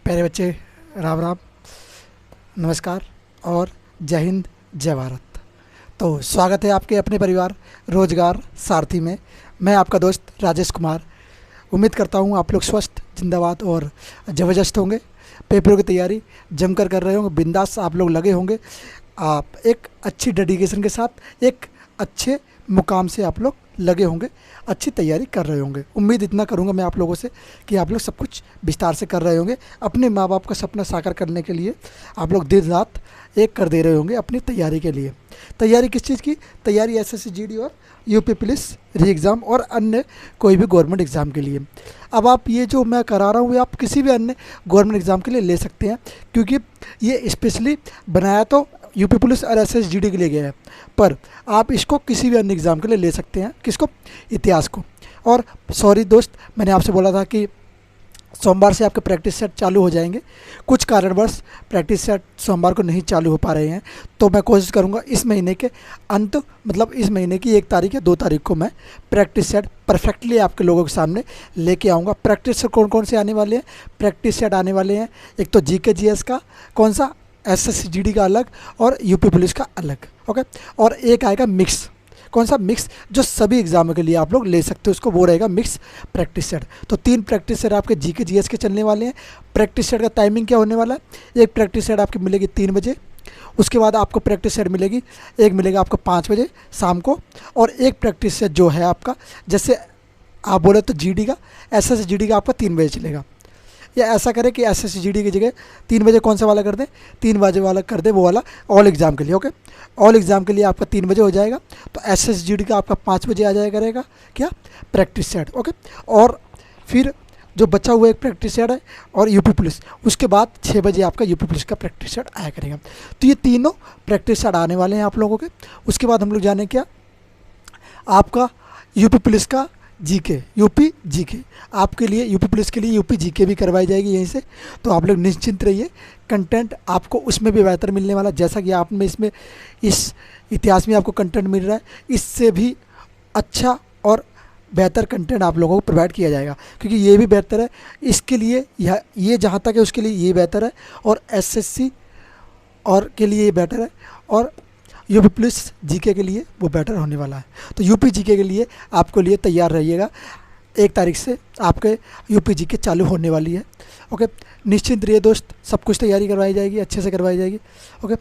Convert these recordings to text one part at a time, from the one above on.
प्यारे बच्चे, राम राम, नमस्कार और जय हिंद, जय भारत। तो स्वागत है आपके अपने परिवार रोजगार सारथी में। मैं आपका दोस्त राजेश कुमार। उम्मीद करता हूँ आप लोग स्वस्थ, जिंदाबाद और ज़बरदस्त होंगे। पेपरों की तैयारी जमकर कर रहे होंगे, बिंदास आप लोग लगे होंगे। आप एक अच्छी डेडिकेशन के साथ एक अच्छे मुकाम से आप लोग लगे होंगे, अच्छी तैयारी कर रहे होंगे। उम्मीद इतना करूंगा मैं आप लोगों से कि आप लोग सब कुछ विस्तार से कर रहे होंगे। अपने माँ बाप का सपना साकार करने के लिए आप लोग दिन रात एक कर दे रहे होंगे अपनी तैयारी के लिए। तैयारी किस चीज़ की? तैयारी एसएससी जीडी और यूपी पुलिस री एग्ज़ाम और अन्य कोई भी गवर्नमेंट एग्ज़ाम के लिए। अब आप ये जो मैं करा रहा हूँ ये आप किसी भी अन्य गवर्नमेंट एग्ज़ाम के लिए ले सकते हैं, क्योंकि ये स्पेशली बनाया तो यूपी पुलिस और एसएससी जीडी के लिए गया है, पर आप इसको किसी भी अन्य एग्ज़ाम के लिए ले सकते हैं। किसको? इतिहास को। और सॉरी दोस्त, मैंने आपसे बोला था कि सोमवार से आपके प्रैक्टिस सेट चालू हो जाएंगे। कुछ कारणवश प्रैक्टिस सेट सोमवार को नहीं चालू हो पा रहे हैं, तो मैं कोशिश करूंगा इस महीने के अंत, मतलब इस महीने की 1 तारीख या 2 तारीख को मैं प्रैक्टिस सेट परफेक्टली आपके लोगों के सामने लेके आऊँगा। प्रैक्टिस सेट कौन कौन से आने वाले हैं? प्रैक्टिस सेट आने वाले हैं, एक तो जीके जीएस का, कौन सा, एसएससी जीडी का अलग और यूपी पुलिस का अलग, ओके। और एक आएगा मिक्स। कौन सा? मिक्स, जो सभी एग्जामों के लिए आप लोग ले सकते हो, उसको वो रहेगा मिक्स प्रैक्टिस सेट। तो 3 प्रैक्टिस सेट आपके जीके जीएस के चलने वाले हैं। प्रैक्टिस सेट का टाइमिंग क्या होने वाला है? एक प्रैक्टिस सेट आपकी मिलेगी 3 बजे, उसके बाद आपको प्रैक्टिस सेट मिलेगी, एक मिलेगा आपको 5 बजे शाम को, और एक प्रैक्टिस सेट जो है आपका, जैसे आप बोले तो जीडी का, एसएससी जीडी का आपका 3 बजे चलेगा। या ऐसा करें कि एसएससी जीडी की जगह 3 बजे कौन सा वाला कर दें? 3 बजे वाला कर दें, वो वाला ऑल एग्ज़ाम के लिए, ओके। ऑल एग्ज़ाम के लिए आपका 3 बजे हो जाएगा, तो एसएससी जीडी का आपका 5 बजे आ जाएगा, रहेगा क्या? Practice set, okay. और फिर जो बचा हुआ एक प्रैक्टिस सेट है और यूपी पुलिस, उसके बाद 6 बजे आपका यूपी पुलिस का प्रैक्टिस सेट आया करेगा। तो ये तीनों प्रैक्टिस सेट आने वाले हैं आप लोगों के। उसके बाद हम लोग जाने क्या, आपका यूपी पुलिस का जीके, यूपी जीके आपके लिए, यूपी पुलिस के लिए यूपी जीके भी करवाई जाएगी यहीं से। तो आप लोग निश्चिंत रहिए, कंटेंट आपको उसमें भी बेहतर मिलने वाला, जैसा कि आप में इसमें इस इतिहास में आपको कंटेंट मिल रहा है, इससे भी अच्छा और बेहतर कंटेंट आप लोगों को प्रोवाइड किया जाएगा, क्योंकि ये भी बेहतर है इसके लिए, ये जहाँ तक है उसके लिए ये बेहतर है, और एसएससी और के लिए ये बेटर है, और यूपी पुलिस जीके के लिए वो बेटर होने वाला है। तो यूपी जीके के लिए आपको लिए तैयार रहिएगा। 1 तारीख से आपके यूपी जीके चालू होने वाली है, ओके। निश्चिंत रहिए दोस्त, सब कुछ तैयारी करवाई जाएगी, अच्छे से करवाई जाएगी, ओके।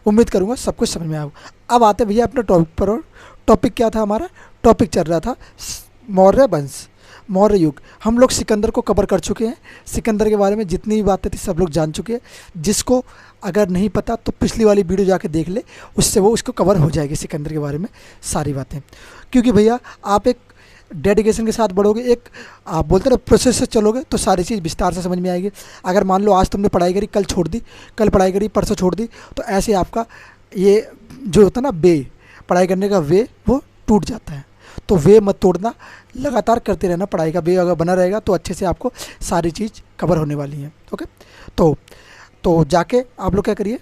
उम्मीद करूँगा सब कुछ समझ में आएगा। अब आते भैया अपने टॉपिक पर। और टॉपिक क्या था हमारा? टॉपिक चल रहा था मौर्य वंश, मौर्य युग। हम लोग सिकंदर को कवर कर चुके हैं। सिकंदर के बारे में जितनी भी बातें थी सब लोग जान चुके हैं। जिसको अगर नहीं पता तो पिछली वाली वीडियो जाके देख ले, उससे वो उसको कवर हो जाएगी सिकंदर के बारे में सारी बातें। क्योंकि भैया आप एक डेडिकेशन के साथ बढ़ोगे, एक आप बोलते रहे प्रोसेस से चलोगे, तो सारी चीज़ विस्तार से समझ में आएगी। अगर मान लो आज तुमने पढ़ाई करी, कल छोड़ दी, कल पढ़ाई करी, परसों छोड़ दी, तो ऐसे आपका ये जो होता है ना वे, पढ़ाई करने का वे, वो टूट जाता है। तो वे मत तोड़ना, लगातार करते रहना। पढ़ाई का वे अगर बना रहेगा तो अच्छे से आपको सारी चीज़ कवर होने वाली है, ओके। तो जाके आप लोग क्या करिए,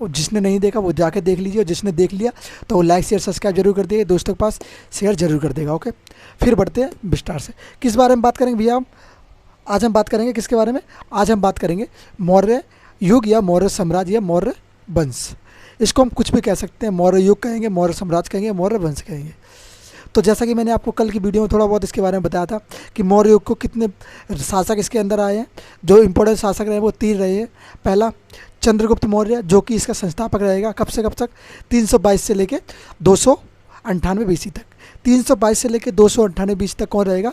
जिसने नहीं देखा वो जाके देख लीजिए, और जिसने देख लिया तो लाइक शेयर सब्सक्राइब जरूर कर दिए, दोस्तों के पास शेयर जरूर कर देगा, ओके। फिर बढ़ते हैं विस्तार से। किस बारे में बात करेंगे भैया हम? आज हम बात करेंगे किसके बारे में? आज हम बात करेंगे मौर्य युग या मौर्य साम्राज्य या मौर्य वंश। इसको हम कुछ भी कह सकते हैं, मौर्य युग कहेंगे, मौर्य साम्राज्य कहेंगे, मौर्य वंश कहेंगे। तो जैसा कि मैंने आपको कल की वीडियो में थोड़ा बहुत इसके बारे में बताया था कि मौर्य युग को कितने शासक इसके अंदर आए हैं। जो इम्पोर्टेंट शासक रहे वो 3 रहे हैं। पहला चंद्रगुप्त मौर्य, जो कि इसका संस्थापक रहेगा। कब से कब तक? 322 से लेके 298 बीसी तक। 322 से लेके 298 बीसी तक कौन रहेगा?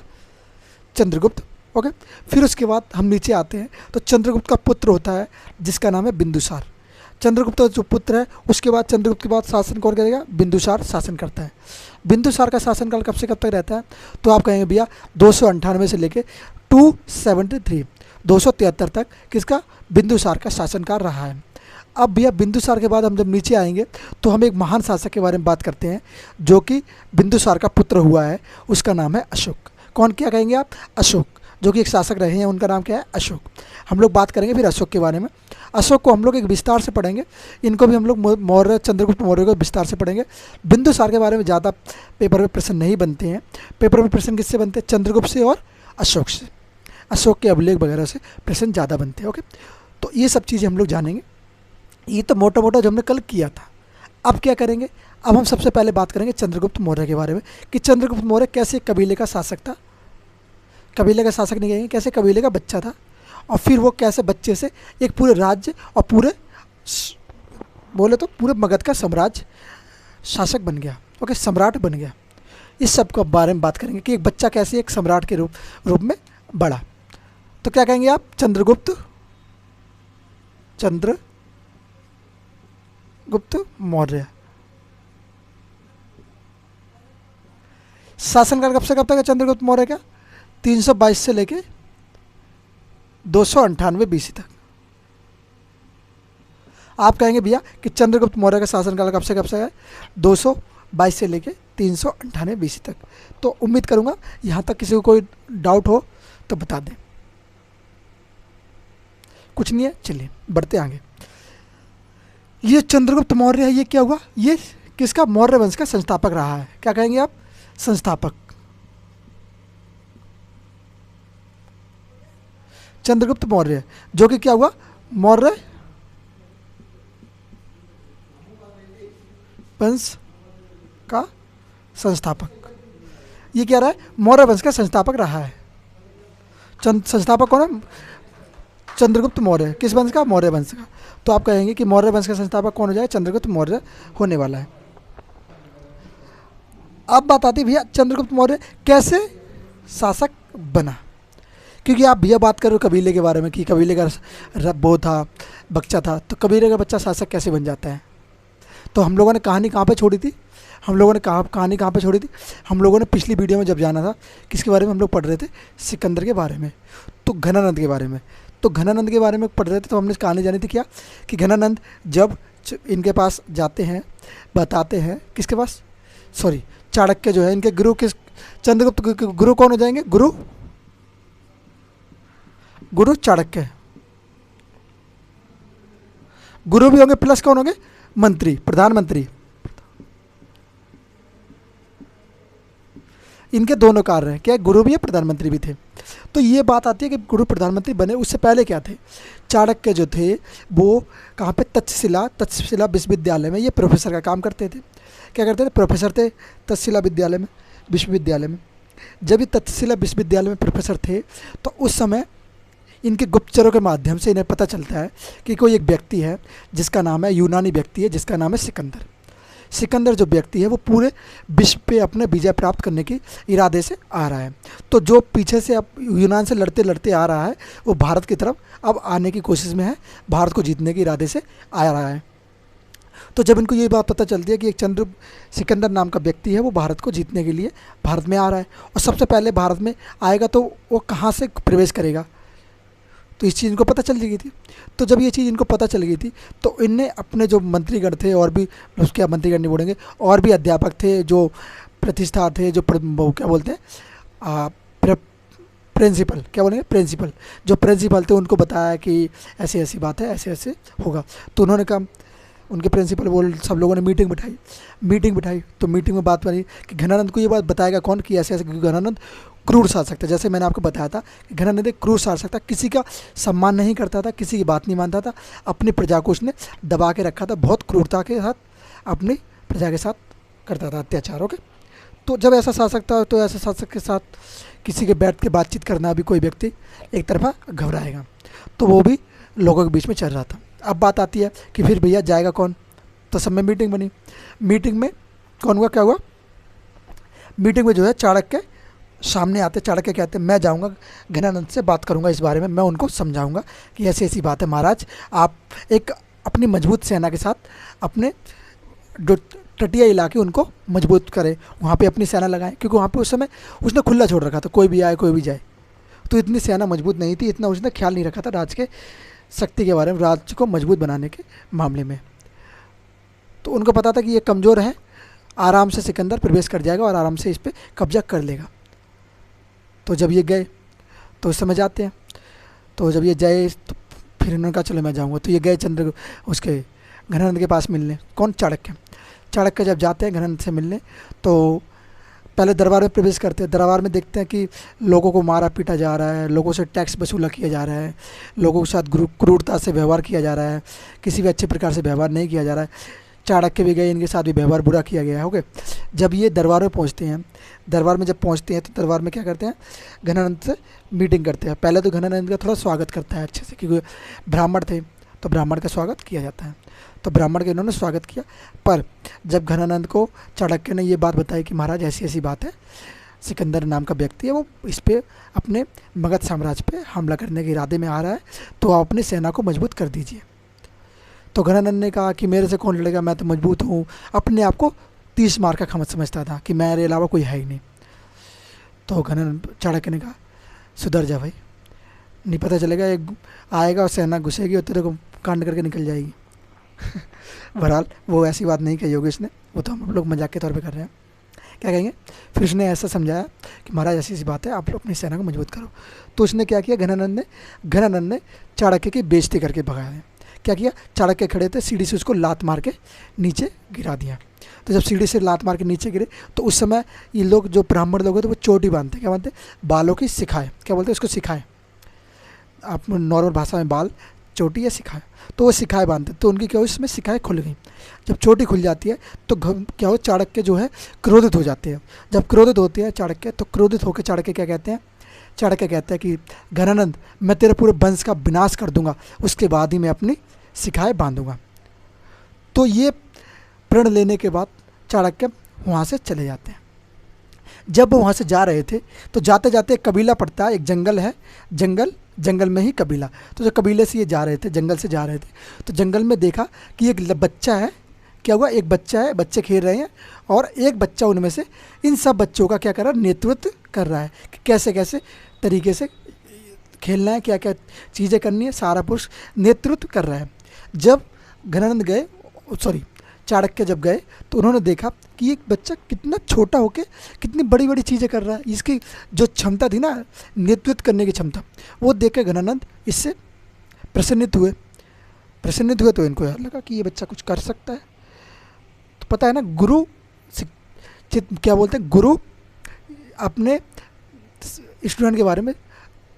चंद्रगुप्त, ओके। फिर उसके बाद हम नीचे आते हैं तो चंद्रगुप्त का पुत्र होता है जिसका नाम है बिंदुसार। चंद्रगुप्त का जो पुत्र है, उसके बाद चंद्रगुप्त के बाद शासन कौन करेगा? बिंदुसार शासन करता है। बिंदुसार का शासनकाल कब से कब तक रहता है? तो आप कहेंगे भैया 298 से लेके 273 273 तक किसका? बिंदुसार का शासनकाल रहा है। अब भैया बिंदुसार के बाद हम जब नीचे आएंगे तो हम एक महान शासक के बारे में बात करते हैं, जो कि बिंदुसार का पुत्र हुआ है। उसका नाम है अशोक। कौन, क्या कहेंगे आप? अशोक, जो कि एक शासक रहे हैं, उनका नाम क्या है? अशोक। हम लोग बात करेंगे फिर अशोक के बारे में। अशोक को हम लोग एक विस्तार से पढ़ेंगे, इनको भी हम लोग मौर्य, चंद्रगुप्त मौर्य को विस्तार से पढ़ेंगे। बिंदुसार के बारे में ज़्यादा पेपर में प्रश्न नहीं बनते हैं। पेपर में प्रश्न किससे बनते हैं? चंद्रगुप्त से और अशोक से। अशोक के अभिलेख वगैरह से प्रश्न ज़्यादा बनते हैं। ओके, तो ये सब चीज़ें हम लोग जानेंगे। ये तो मोटा मोटा जो हमने कल किया था। अब क्या करेंगे, अब हम सबसे पहले बात करेंगे चंद्रगुप्त मौर्य के बारे में कि चंद्रगुप्त मौर्य कैसे कबीले का शासक था। कबीले का शासक नहीं कहेंगे, कैसे कबीले का बच्चा था, और फिर वो कैसे बच्चे से एक पूरे राज्य और पूरे बोले तो पूरे मगध का साम्राज्य शासक बन गया। ओके, सम्राट बन गया। इस सब के बारे में बात करेंगे कि एक बच्चा कैसे एक सम्राट के रूप में बढ़ा। तो क्या कहेंगे आप, चंद्रगुप्त मौर्य। शासनकाल कब से कब तक है चंद्रगुप्त मौर्य का, 322 से लेके 298 बीसी तक। आप कहेंगे भैया कि चंद्रगुप्त मौर्य का शासनकाल कब से है, 222 से लेके 398 बीसी तक। तो उम्मीद करूंगा यहाँ तक किसी को कोई डाउट हो तो बता दें। कुछ नहीं है, चलिए बढ़ते आगे। ये चंद्रगुप्त मौर्य है, ये क्या हुआ, ये किसका, मौर्य वंश का संस्थापक रहा है। क्या कहेंगे आप, संस्थापक। चंद्रगुप्त मौर्य जो कि क्या हुआ, मौर्य वंश का संस्थापक। ये क्या रहा है, मौर्य वंश का संस्थापक रहा है। संस्थापक कौन है, चंद्रगुप्त मौर्य। किस वंश का, मौर्य वंश का। तो आप कहेंगे कि मौर्य वंश का संस्थापक कौन हो जाए, चंद्रगुप्त मौर्य होने वाला है। अब बात आती है भैया चंद्रगुप्त मौर्य कैसे शासक बना, क्योंकि आप भैया बात करो कबीले के बारे में कि कबीले का वो था, बच्चा था, तो कबीले का बच्चा शासक कैसे बन जाता है। तो हम लोगों ने कहानी कहाँ पे छोड़ी थी, हम लोगों ने कहानी कहाँ पे छोड़ी थी, हम लोगों ने पिछली वीडियो में जब जाना था, किसके बारे में हम लोग पढ़ रहे थे, सिकंदर के बारे में, तो घनानंद के बारे में। तो घनानंद के बारे में पढ़ रहे थे, तो हमने कहानी जानी थी क्या, कि घनानंद जब इनके पास जाते हैं, बताते हैं, किसके पास, सॉरी चाणक्य जो है इनके गुरु, किस, चंद्रगुप्त गुरु कौन हो जाएंगे, गुरु चाणक्य। गुरु भी होंगे प्लस कौन होंगे, मंत्री, प्रधानमंत्री। इनके दोनों कार्य हैं, क्या गुरु भी है, प्रधानमंत्री भी थे। तो ये बात आती है कि गुरु प्रधानमंत्री बने, उससे पहले क्या थे, चाणक्य जो थे वो कहाँ पे, तक्षशिला विश्वविद्यालय में ये प्रोफेसर का काम करते थे। क्या करते थे, प्रोफेसर थे तक्षशिला विद्यालय में, विश्वविद्यालय में। जब ये तक्षशिला विश्वविद्यालय में प्रोफेसर थे, तो उस समय इनके गुप्तचरों के माध्यम से इन्हें पता चलता है कि कोई एक व्यक्ति है जिसका नाम है, यूनानी व्यक्ति है जिसका नाम है सिकंदर। सिकंदर जो व्यक्ति है वो पूरे विश्व पे अपने विजय प्राप्त करने के इरादे से आ रहा है। तो जो पीछे से अब यूनान से लड़ते लड़ते आ रहा है, वो भारत की तरफ अब आने की कोशिश में है, भारत को जीतने के इरादे से आ रहा है। तो जब इनको ये बात पता चलती है कि एक सिकंदर नाम का व्यक्ति है, वो भारत को जीतने के लिए भारत में आ रहा है, और सबसे पहले भारत में आएगा तो वो कहाँ से प्रवेश करेगा, तो इस चीज़ इनको पता चल गई थी। तो जब ये चीज़ इनको पता चल गई थी, तो इनने अपने जो मंत्रीगण थे, और भी उसके मंत्रीगण नहीं बोलेंगे, और भी अध्यापक थे, जो प्रतिष्ठा थे, जो क्या बोलते हैं, प्रिंसिपल, क्या बोलेंगे, प्रिंसिपल, जो प्रिंसिपल थे, उनको बताया कि ऐसी ऐसी बात है, ऐसे ऐसे होगा। तो उन्होंने कहा, उनके प्रिंसिपल बोल, सब लोगों ने मीटिंग बिठाई। तो मीटिंग में बात बनी कि घनानंद को ये बात बताएगा कौन कि ऐसे ऐसे, क्योंकि घनानंद क्रूर शासक था। जैसे मैंने आपको बताया था कि घनानंद एक क्रूर शासक था, किसी का सम्मान नहीं करता था, किसी की बात नहीं मानता था, अपनी प्रजा को उसने दबा के रखा था, बहुत क्रूरता के साथ अपनी प्रजा के साथ करता था अत्याचार। ओके, तो जब ऐसा शासक था, तो ऐसे शासक के साथ किसी के बैठ के बातचीत करना भी कोई व्यक्ति एक तरफा घबराएगा, तो वो भी लोगों के बीच में चल रहा था। अब बात आती है कि फिर भैया जाएगा कौन, तो सब में मीटिंग बनी। मीटिंग में कौन हुआ, क्या हुआ, मीटिंग में जो है चाणक्य सामने आते, चाणक्य कहते हैं मैं जाऊंगा घनानंद से बात करूंगा इस बारे में, मैं उनको समझाऊंगा कि ऐसी ऐसी बात है महाराज, आप एक अपनी मजबूत सेना के साथ अपने जो तटीय इलाके उनको मजबूत करें, वहाँ पे अपनी सेना लगाएं, क्योंकि वहाँ पे उस समय उसने खुला छोड़ रखा था, कोई भी आए कोई भी जाए, तो इतनी सेना मजबूत नहीं थी, इतना उसने ख्याल नहीं रखा था राज्य के शक्ति के बारे में, राज्य को मजबूत बनाने के मामले में। तो उनको पता था कि ये कमज़ोर है, आराम से सिकंदर प्रवेश कर जाएगा और आराम से इस पर कब्जा कर लेगा। तो जब ये गए, तो उस समय जाते हैं, तो जब ये जाए तो फिर इन्होंने कहा चलो मैं जाऊँगा। तो ये गए उसके घनानंद के पास मिलने, कौन, चाणक्य। जब जाते हैं घनानंद से मिलने, तो पहले दरबार में प्रवेश करते हैं। दरबार में देखते हैं कि लोगों को मारा पीटा जा रहा है, लोगों से टैक्स वसूला किया जा रहा है, लोगों के साथ क्रूरता से व्यवहार किया जा रहा है, किसी भी अच्छे प्रकार से व्यवहार नहीं किया जा रहा है। चाणक्य भी गए, इनके साथ भी व्यवहार बुरा किया गया है। ओके, जब ये दरबार में पहुंचते हैं, दरबार में जब पहुंचते हैं तो दरबार में क्या करते हैं, घनानंद से मीटिंग करते हैं। पहले तो घनानंद का थोड़ा स्वागत करता है अच्छे से, क्योंकि ब्राह्मण थे तो ब्राह्मण का स्वागत किया जाता है, तो ब्राह्मण का इन्होंने स्वागत किया। पर जब घनानंद को चाणक्य ने ये बात बताई कि महाराज ऐसी ऐसी बात है, सिकंदर नाम का व्यक्ति है, वो इस पे अपने मगध साम्राज्य पे हमला करने के इरादे में आ रहा है, तो आप अपनी सेना को मजबूत कर दीजिए। तो घनानंद ने कहा कि मेरे से कौन लड़ेगा, मैं तो मजबूत हूँ। अपने आप को 30 मार का खमत समझता था कि मेरे अलावा कोई है ही नहीं। तो घनानंद चाणक्य ने कहा सुधर जा भाई, नहीं पता चलेगा एक आएगा और सेना घुसेगी और तेरे को कांड करके निकल जाएगी। बहरहाल वो ऐसी बात नहीं कही होगी उसने, वो तो हम लोग मजाक के तौर पे कर रहे हैं। क्या कहेंगे, फिर उसने ऐसा समझाया कि महाराज ऐसी ऐसी बात है, आप लोग अपनी सेना को मजबूत करो। तो उसने क्या किया, घनानंद ने चाणक्य की बेइज्जती करके भगाया। क्या किया, चाणक्य खड़े थे, सीढ़ी से उसको लात मार के नीचे गिरा दिया। तो जब सीढ़ी से लात मार के नीचे गिरे तो उस समय ये लोग जो ब्राह्मण लोग हैं तो वो चोटी बांधते, क्या बांधते, बालों की सिखाए, क्या बोलते हैं उसको, सिखाए। आप नॉर्मल भाषा में बाल, चोटी या सिखाए, तो वो सिखाए बांधते। तो उनकी क्या हुई, इसमें सिखाए खुल गई। जब चोटी खुल जाती है तो क्या हो, चाणक्य जो है क्रोधित हो जाते हैं। जब क्रोधित होते हैं चाणक्य, तो क्रोधित होकर चाणक्य क्या कहते हैं, चाणक्य कहते हैं कि घनानंद मैं तेरे पूरे वंश का विनाश कर दूंगा, उसके बाद ही मैं अपनी सिखाए बांधूंगा। तो ये प्रण लेने के बाद चाणक्य वहाँ से चले जाते हैं। जब वो वहाँ से जा रहे थे तो जाते जाते एक कबीला पड़ता है, एक जंगल है, जंगल में ही कबीला। तो जब कबीले से ये जा रहे थे, जंगल से जा रहे थे, तो जंगल में देखा कि एक बच्चा है। क्या हुआ, एक बच्चा है, बच्चे खेल रहे हैं और एक बच्चा उनमें से इन सब बच्चों का क्या कर रहा है, नेतृत्व कर रहा है कि कैसे कैसे तरीके से खेलना है, क्या क्या चीज़ें करनी है, सारा पुरुष नेतृत्व कर रहा है। जब घनानंद गए, सॉरी चाणक्य जब गए तो उन्होंने देखा कि एक बच्चा कितना छोटा होके कितनी बड़ी बड़ी चीज़ें कर रहा है। इसकी जो क्षमता थी ना, नेतृत्व करने की क्षमता, वो देख के घनानंद इससे प्रसन्नित हुए। तो इनको याद लगा कि ये बच्चा कुछ कर सकता है। तो पता है ना, गुरु क्या बोलते हैं, गुरु अपने स्टूडेंट के बारे में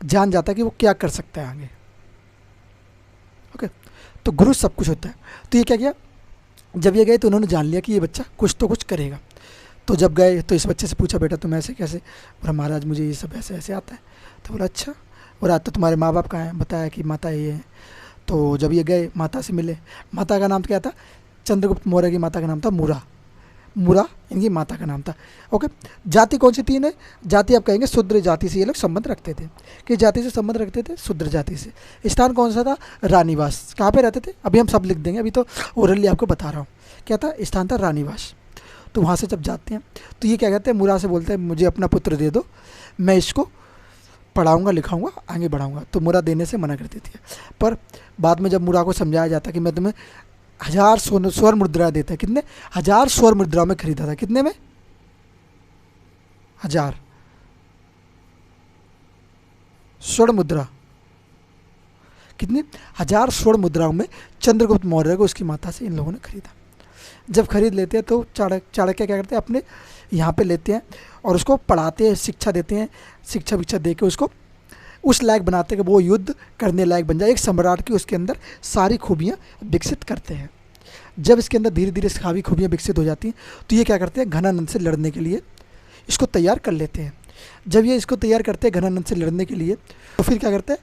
जान जाता है कि वो क्या कर सकता है आगे। ओके, तो गुरु सब कुछ होता है। तो ये क्या किया, जब ये गए तो उन्होंने जान लिया कि ये बच्चा कुछ तो कुछ करेगा। तो जब गए तो इस बच्चे से पूछा, बेटा तुम ऐसे कैसे, बोला महाराज मुझे ये सब ऐसे ऐसे आता है। तो बोला अच्छा, बोला तो तुम्हारे माँ बाप कहाँ हैं, बताया कि माता ये है। तो जब ये गए माता से मिले, माता का नाम क्या था, चंद्रगुप्त मौर्य की माता का नाम था मूरा इनकी माता का नाम था। ओके, जाति कौन सी तीन है, जाति आप कहेंगे शूद्र जाति से ये लोग संबंध रखते थे। किस जाति से संबंध रखते थे, शूद्र जाति से। स्थान कौन सा था, रानीवास। कहाँ पे रहते थे, अभी हम सब लिख देंगे, अभी तो ओरली आपको बता रहा हूँ। क्या था, स्थान था रानीवास। तो वहाँ से जब जाते हैं तो ये क्या कहते हैं, मूरा से बोलते हैं मुझे अपना पुत्र दे दो, मैं इसको पढ़ाऊँगा लिखाऊँगा आगे बढ़ाऊँगा। तो मूरा देने से मना कर देती है। पर बाद में जब मूरा को समझाया जाता कि मैं तुम्हें 1000 स्वर्ण मुद्रा देता है, कितने, 1000 स्वर्ण मुद्रा में खरीदा था, कितने में, 1000 स्वर्ण मुद्रा, कितनी, 1000 स्वर्ण मुद्राओं में चंद्रगुप्त मौर्य को उसकी माता से इन लोगों ने खरीदा। जब खरीद लेते हैं तो चाणक्य क्या करते हैं, अपने यहाँ पे लेते हैं और उसको पढ़ाते हैं, शिक्षा देते हैं, शिक्षा दे के उसको उस लायक बनाते हैं कि वो युद्ध करने लायक बन जाए, एक सम्राट की उसके अंदर सारी खूबियाँ विकसित करते हैं। जब इसके अंदर धीरे धीरे सारी खूबियाँ विकसित हो जाती हैं तो ये क्या करते हैं, घनानंद से लड़ने के लिए इसको तैयार कर लेते हैं। जब ये इसको तैयार करते हैं घनानंद से लड़ने के लिए, तो फिर क्या करते हैं,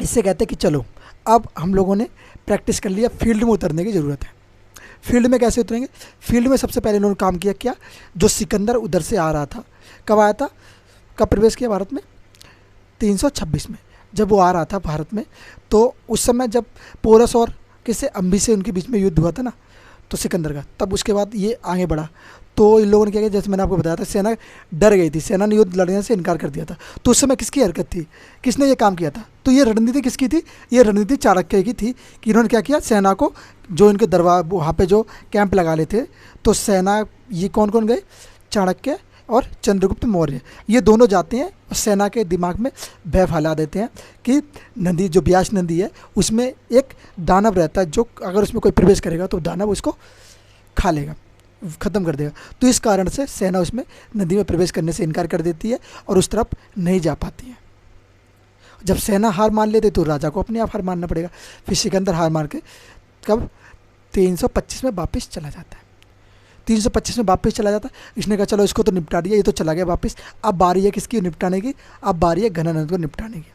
इससे कहते हैं कि चलो अब हम लोगों ने प्रैक्टिस कर लिया, फील्ड में उतरने की ज़रूरत है। फील्ड में कैसे उतरेंगे, फील्ड में सबसे पहले इन्होंने काम किया क्या, जो सिकंदर उधर से आ रहा था, कब आया था, कब प्रवेश किया भारत में, 326 में। जब वो आ रहा था भारत में तो उस समय जब पोरस और किससे, अम्बी से उनके बीच में युद्ध हुआ था ना, तो सिकंदर का, तब उसके बाद ये आगे बढ़ा। तो इन लोगों ने क्या किया, जैसे मैंने आपको बताया था, सेना डर गई थी, सेना ने युद्ध लड़ने से इनकार कर दिया था। तो उस समय किसकी हरकत थी, किसने ये काम किया था, तो ये रणनीति किसकी थी, ये रणनीति चाणक्य की थी कि इन्होंने क्या किया, सेना को, जो इनके दरबार वहाँ पे जो कैंप लगा लेते, तो सेना, ये कौन कौन गए, चाणक्य और चंद्रगुप्त मौर्य, ये दोनों जाते हैं और सेना के दिमाग में भय फैला देते हैं कि नदी, जो ब्यास नदी है, उसमें एक दानव रहता है, जो अगर उसमें कोई प्रवेश करेगा तो दानव उसको खा लेगा। ख़त्म कर देगा। तो इस कारण से सेना उसमें नदी में प्रवेश करने से इनकार कर देती है और उस तरफ नहीं जा पाती है। जब सेना हार मान लेती तो राजा को अपने आप हार मानना पड़ेगा। फिर सिकंदर हार मार के कब 325 में वापस चला जाता है। 325 में वापस चला जाता है। इसने कहा चलो इसको तो निपटा दिया, ये तो चला गया वापस, अब बारी है किसकी निपटाने की, अब बारी है घनानंद को निपटाने की।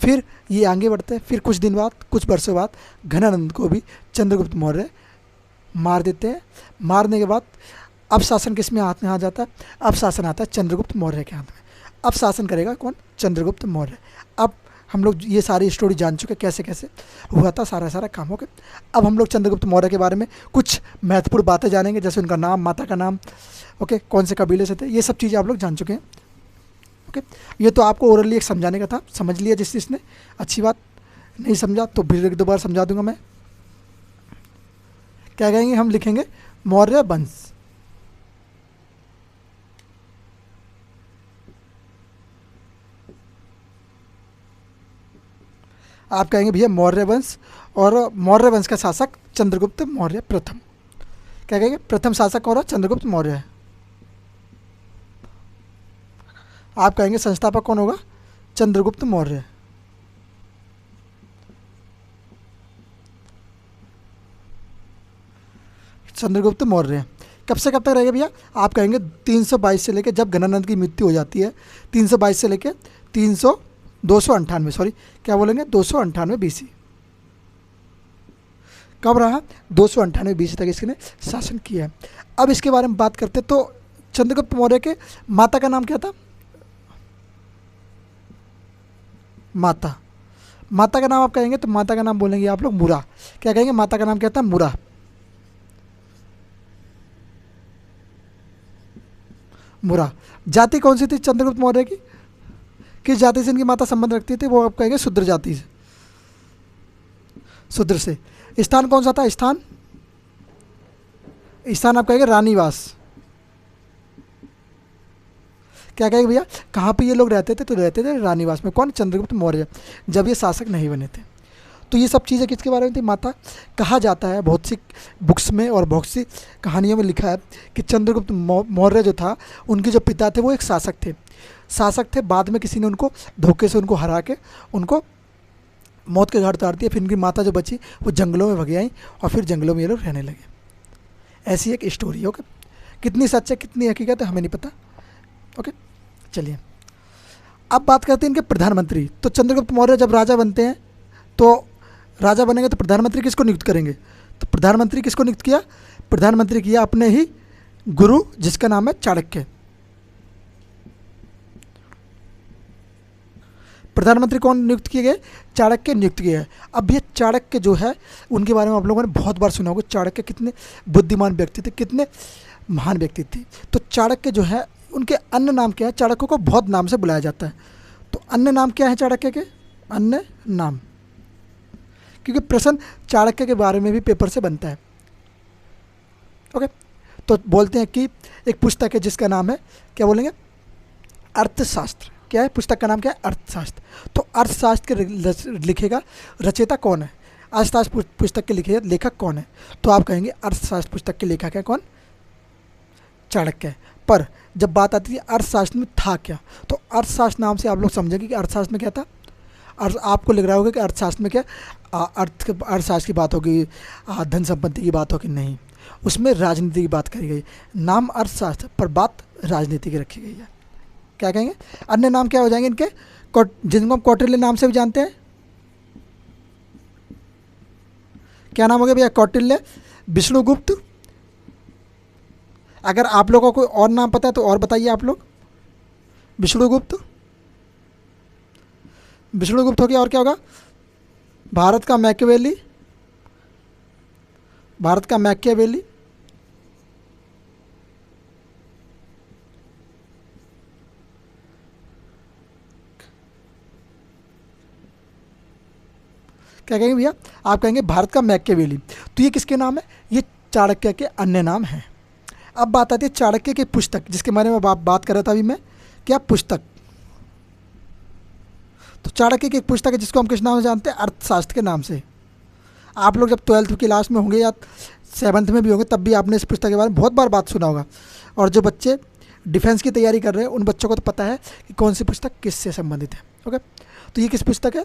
फिर ये आगे बढ़ते हैं। फिर कुछ दिन बाद, कुछ वर्षों बाद घनानंद को भी चंद्रगुप्त मौर्य मार देते हैं। मारने के बाद अब शासन किस में हाथ में आ जाता है, अब शासन आता है चंद्रगुप्त मौर्य के हाथ में। अब शासन करेगा कौन, चंद्रगुप्त मौर्य। अब हम लोग ये सारी स्टोरी जान चुके कैसे कैसे हुआ था, सारा काम हो गया। अब हम लोग चंद्रगुप्त मौर्य के बारे में कुछ महत्वपूर्ण बातें जानेंगे, जैसे उनका नाम, माता का नाम, ओके, कौन से कबीले से थे, ये सब चीज़ें आप लोग जान चुके हैं। ओके, ये तो आपको ओरली एक समझाने का था, समझ लिया जिसने, अच्छी बात। नहीं समझा तो फिर एक दो बार समझा दूंगा मैं। क्या कहेंगे, हम लिखेंगे मौर्य वंश। आप कहेंगे भैया मौर्य वंश, और मौर्य वंश का शासक चंद्रगुप्त मौर्य प्रथम। क्या कहेंगे, प्रथम शासक और चंद्रगुप्त मौर्य है। आप कहेंगे संस्थापक कौन होगा, चंद्रगुप्त मौर्य। चंद्रगुप्त मौर्य कब से कब तक रहेगा भैया, आप कहेंगे 322 से लेकर, जब घनानंद की मृत्यु हो जाती है 322 से लेकर 298, सॉरी क्या बोलेंगे, 298 BC। कब रहा, 298 BC तक इसने शासन किया है। अब इसके बारे में बात करते तो चंद्रगुप्त मौर्य के माता का नाम क्या था, माता का नाम आप कहेंगे तो माता का नाम बोलेंगे आप लोग मुरा। क्या कहेंगे, माता का नाम क्या था, मुरा। मुरा। जाति कौन सी थी चंद्रगुप्त मौर्य की, किस जाति से इनकी माता संबंध रखती थी, वो आप कहेंगे शूद्र जाति से, शूद्र से। स्थान कौन सा था, स्थान आप कहेंगे रानीवास। क्या कहेंगे भैया, कहाँ पे ये लोग रहते थे, तो रहते थे रानीवास में। कौन, चंद्रगुप्त मौर्य, जब ये शासक नहीं बने थे। तो ये सब चीज़ें किसके बारे में थी, माता। कहा जाता है बहुत सी बुक्स में और बहुत सी कहानियों में लिखा है कि चंद्रगुप्त मौर्य जो था, उनके जो पिता थे वो एक शासक थे। बाद में किसी ने उनको धोखे से उनको हरा के उनको मौत के घाट उतार दिया। फिर उनकी माता जो बची वो जंगलों में भग आई और फिर जंगलों में ये लोग रहने लगे। ऐसी एक स्टोरी। ओके, कितनी सच है कितनी हकीकत है हमें नहीं पता। ओके, चलिए अब बात करते हैं इनके प्रधानमंत्री। तो चंद्रगुप्त मौर्य जब राजा बनते हैं, तो राजा बनेंगे तो प्रधानमंत्री किसको नियुक्त करेंगे, तो प्रधानमंत्री किसको नियुक्त किया, प्रधानमंत्री किया अपने ही गुरु, जिसका नाम है चाणक्य। प्रधानमंत्री कौन नियुक्त किए गए, चाणक्य नियुक्त किए हैं। अब ये चाणक्य जो है, उनके बारे में आप लोगों ने बहुत बार सुना होगा, चाणक्य कितने बुद्धिमान व्यक्ति थे, कितने महान व्यक्ति थे। तो चाणक्य जो है, उनके अन्य नाम क्या है, चाणक्य को बहुत नाम से बुलाया जाता है। तो अन्य नाम क्या है चाणक्य के, अन्य नाम, क्योंकि प्रश्न चाणक्य के बारे में भी पेपर से बनता है। ओके, तो बोलते हैं कि एक पुस्तक है जिसका नाम है, क्या बोलेंगे, अर्थशास्त्र। क्या है, पुस्तक का नाम क्या है, अर्थशास्त्र। तो अर्थशास्त्र के लिखेगा रचयिता कौन है, अर्थशास्त्र पुस्तक के लिखे लेखक कौन है, तो आप कहेंगे अर्थशास्त्र पुस्तक के लेखक है कौन, चाणक्य है। पर जब बात आती है अर्थशास्त्र में था क्या, तो अर्थशास्त्र नाम से आप लोग समझेंगे कि अर्थशास्त्र में क्या था। और आपको लग रहा होगा कि अर्थशास्त्र में क्या अर्थशास्त्र की बात होगी, धन संपत्ति की बात होगी, नहीं, उसमें राजनीति की बात करी गई। नाम अर्थशास्त्र पर बात राजनीति की रखी गई है। क्या कहेंगे, अन्य नाम क्या हो जाएंगे इनके, जिनको हम कौटिल्य नाम से भी जानते हैं। क्या नाम हो गया भैया, कौटिल्य, विष्णुगुप्त। अगर आप लोगों को और नाम पता है तो और बताइए आप लोग। विष्णुगुप्त हो गया, और क्या होगा, भारत का मैकियावेली, क्या कहेंगे भैया, आप कहेंगे भारत का मैकियावेली। तो ये किसके नाम है, ये चाणक्य के अन्य नाम हैं। अब बात आती है चाणक्य की पुस्तक, जिसके बारे में बात कर रहा था अभी मैं, क्या पुस्तक। तो चाणक्य की एक पुस्तक है जिसको हम किस नाम से जानते हैं, अर्थशास्त्र के नाम से। आप लोग जब 12th की क्लास में होंगे या 7th में भी होंगे तब भी आपने इस पुस्तक के बारे में बहुत बार बात सुना होगा। और जो बच्चे डिफेंस की तैयारी कर रहे हैं उन बच्चों को तो पता है कि कौन सी पुस्तक किससे संबंधित है। ओके, तो ये किस पुस्तक है?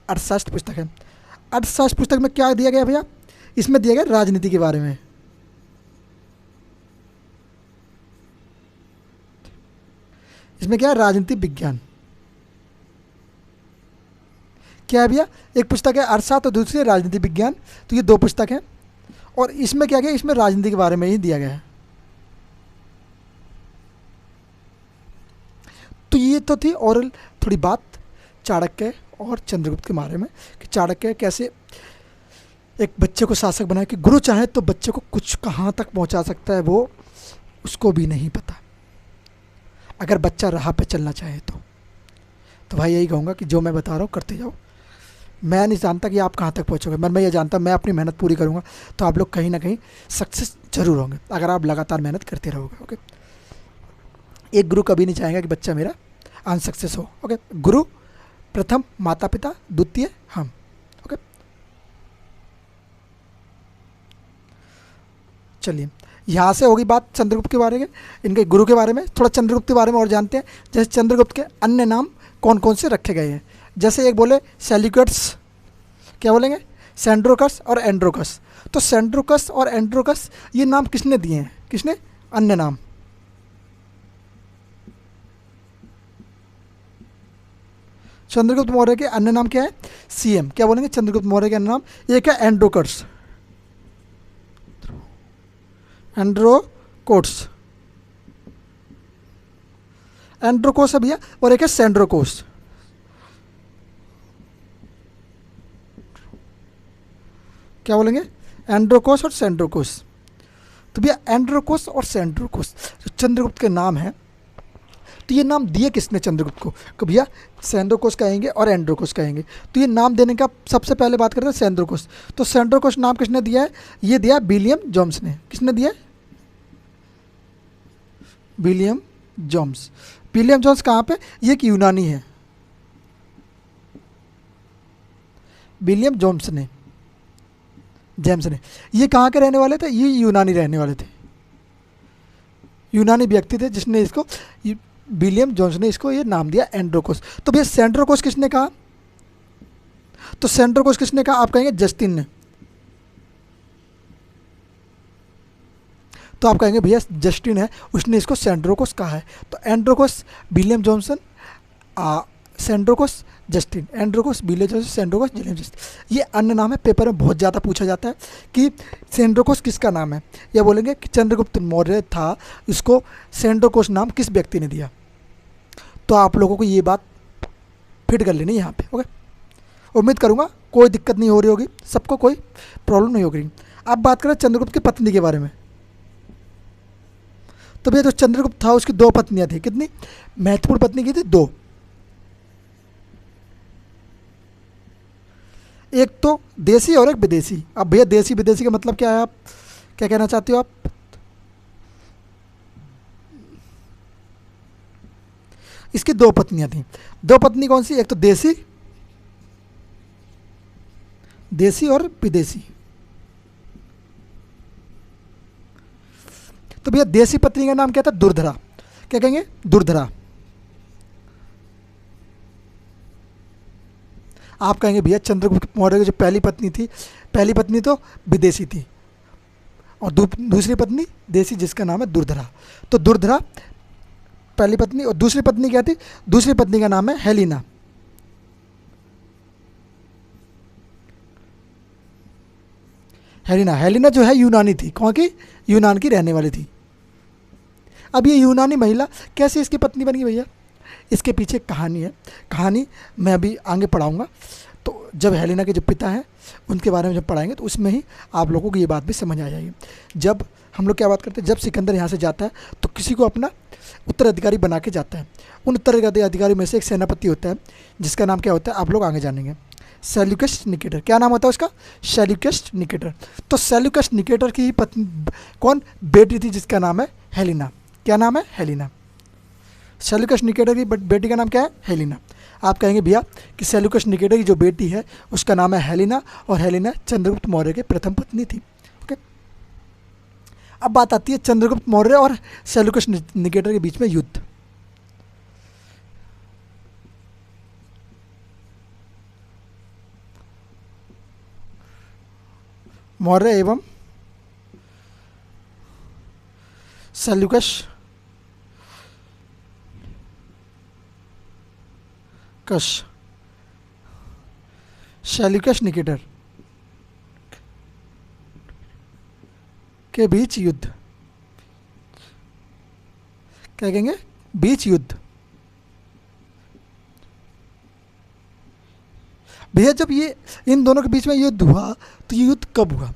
अर्थशास्त्र पुस्तक है। अर्थशास्त्र पुस्तक में क्या दिया गया भैया? इसमें दिया गया राजनीति के बारे में। इसमें क्या है? राजनीति विज्ञान। क्या है भैया? एक पुस्तक है अर्थशास्त्र और दूसरी है राजनीति विज्ञान। तो ये दो पुस्तक हैं और इसमें क्या गया? इसमें राजनीति के बारे में ही दिया गया है। तो ये तो थी और थोड़ी बात चाणक्य और चंद्रगुप्त के बारे में कि चाणक्य कैसे एक बच्चे को शासक बनाया कि गुरु चाहे तो बच्चे को कुछ कहाँ तक पहुँचा सकता है वो उसको भी नहीं पता, अगर बच्चा राह पे चलना चाहे तो भाई यही कहूँगा कि जो मैं बता रहा हूँ करते जाओ। मैं नहीं जानता कि आप कहाँ तक पहुँचोगे, मैं ये जानता मैं अपनी मेहनत पूरी करूँगा तो आप लोग कहीं ना कहीं सक्सेस जरूर होंगे अगर आप लगातार मेहनत करते रहोगे। ओके, एक गुरु कभी नहीं चाहेगा कि बच्चा मेरा अनसक्सेस हो। ओके, गुरु प्रथम माता पिता, द्वितीय हम। ओके, चलिए यहाँ से होगी बात चंद्रगुप्त के बारे में, इनके गुरु के बारे में। थोड़ा चंद्रगुप्त के बारे में और जानते हैं। जैसे चंद्रगुप्त के अन्य नाम कौन कौन से रखे गए हैं। जैसे एक बोले सेल्यूकस, क्या बोलेंगे? सेंड्रोकस और एंड्रोकस। तो सेंड्रोकस और एंड्रोकस ये नाम किसने दिए हैं? किसने? अन्य नाम। चंद्रगुप्त मौर्य के अन्य नाम क्या है? सीएम। क्या बोलेंगे? चंद्रगुप्त मौर्य के अन्य नाम एक है एंड्रोकस, एंड्रोकोट्स, एंड्रोकोस है भैया, और एक है सेंड्रोकोस। क्या बोलेंगे? एंड्रोकोस और सेंड्रोकोस। तो भैया एंड्रोकोस और सेंड्रोकोस जो चंद्रगुप्त के नाम हैं, तो ये नाम दिए किसने चंद्रगुप्त को? कि भैया सेंड्रोकोस कहेंगे और एंड्रोकोस कहेंगे। तो ये नाम देने का सबसे पहले बात करते हैं सेंड्रोकोस। तो सेंड्रोकोस नाम किसने दिया है? ये दिया विलियम जेम्स ने। किसने दिया? William James. विलियम जेम्स कहाँ पे? ये एक यूनानी है। विलियम जेम्स ने, ये कहाँ के रहने वाले थे? ये यूनानी रहने वाले थे, यूनानी व्यक्ति थे जिसने इसको, विलियम जेम्स ने इसको ये नाम दिया एंड्रोकोस। तो भैया सेंड्रोकोस किसने कहा? तो सेंड्रोकोस किसने कहा? आप कहेंगे जस्टिन ने। तो आप कहेंगे भैया जस्टिन है उसने इसको सेंड्रोकोस कहा है। तो Androcottus William Johnson, Sandrocottus Justin, Androcottus William Johnson, Sandrocottus William Justin. ये अन्य नाम है, पेपर में बहुत ज़्यादा पूछा जाता है कि सेंड्रोकोस किसका नाम है। या बोलेंगे कि चंद्रगुप्त मौर्य था, इसको सेंड्रोकोस नाम किस व्यक्ति ने दिया। तो आप लोगों को ये बात फिट कर लेनी यहाँ पे। ओके, उम्मीद करूँगा कोई दिक्कत नहीं हो रही होगी, सबको कोई प्रॉब्लम नहीं होगी। अब बात करें चंद्रगुप्त की पत्नी के बारे में। तो भैया जो चंद्रगुप्त था उसकी दो पत्नियां थी। कितनी महत्वपूर्ण पत्नी की थी? दो। एक तो देसी और एक विदेशी। अब भैया देसी विदेशी का मतलब क्या है? आप क्या कहना चाहते हो? आप इसकी दो पत्नियां थी। दो पत्नी कौन सी? एक तो देसी, देसी और विदेशी। तो भैया देसी पत्नी का नाम क्या था? दुर्धरा। क्या कहेंगे? दुर्धरा। आप कहेंगे भैया चंद्रगुप्त मौर्य की जो पहली पत्नी थी, पहली पत्नी तो विदेशी थी और दूसरी पत्नी देसी, जिसका नाम है दुर्धरा। तो दुर्धरा पहली पत्नी, और दूसरी पत्नी क्या थी? दूसरी पत्नी का नाम है हेलिना। हेलिना जो है यूनानी थी। कौन की? यूनान की रहने वाली थी। अब ये यूनानी महिला कैसे इसकी पत्नी बनी भैया? इसके पीछे कहानी है, कहानी मैं अभी आगे पढ़ाऊँगा। तो जब हेलेना के जो पिता हैं उनके बारे में जब पढ़ाएंगे तो उसमें ही आप लोगों को ये बात भी समझ आ जाएगी। जब हम लोग क्या बात करते हैं, जब सिकंदर यहाँ से जाता है तो किसी को अपना उत्तराधिकारी बना के जाता है। उन उत्तराधिकारी में से एक सेनापति होता है जिसका नाम क्या होता है आप लोग आगे जानेंगे। Seleucus Nicator. क्या नाम होता है उसका? Seleucus Nicator. तो सेल्यूकस निकेटर की ही पत्नी कौन? बेटी थी जिसका नाम है हेलिना। क्या नाम है? हेलिना। सेल्यूकस निकेटर की बेटी का नाम क्या है? हेलिना। आप कहेंगे भैया कि सेल्यूकस निकेटर की जो बेटी है उसका नाम है हेलेना, और हेलेना चंद्रगुप्त मौर्य की प्रथम पत्नी थी। ओके, अब बात आती है चंद्रगुप्त मौर्य और सेल्यूकस निकेटर के बीच में युद्ध। मौर्य एवं सेल्यूकस सेल्यूकस निकेटर के बीच युद्ध। क्या कहेंगे? बीच युद्ध। भैया जब ये इन दोनों के बीच में युद्ध हुआ तो ये युद्ध कब हुआ?